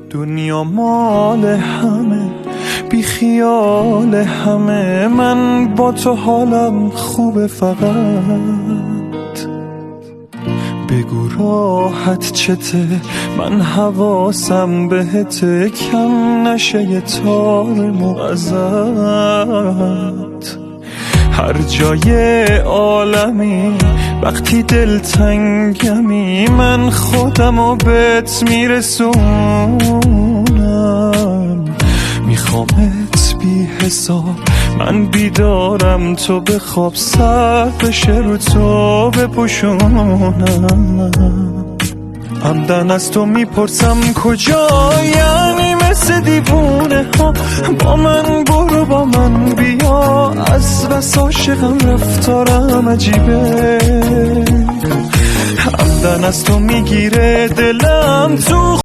دنیا مال همه، بی خیال همه، من با تو حالم خوبه، فقط بگو راحت چته، من حواسم بهته، کم نشه یه تار ازت. هر جای عالمی وقتی دلتنگمی، من خودمو بهت میرسونم، میخوامت بی حساب، من بیدارم تو بخواب، سر بشه رو تو بپوشونم. عمدن از تو میپرسم کجا، یعنی مثل دیوونه ها با من برو با من بیا، از بس عاشقم رفتارم عجیبه، عمدن از تو میگیره دلم تو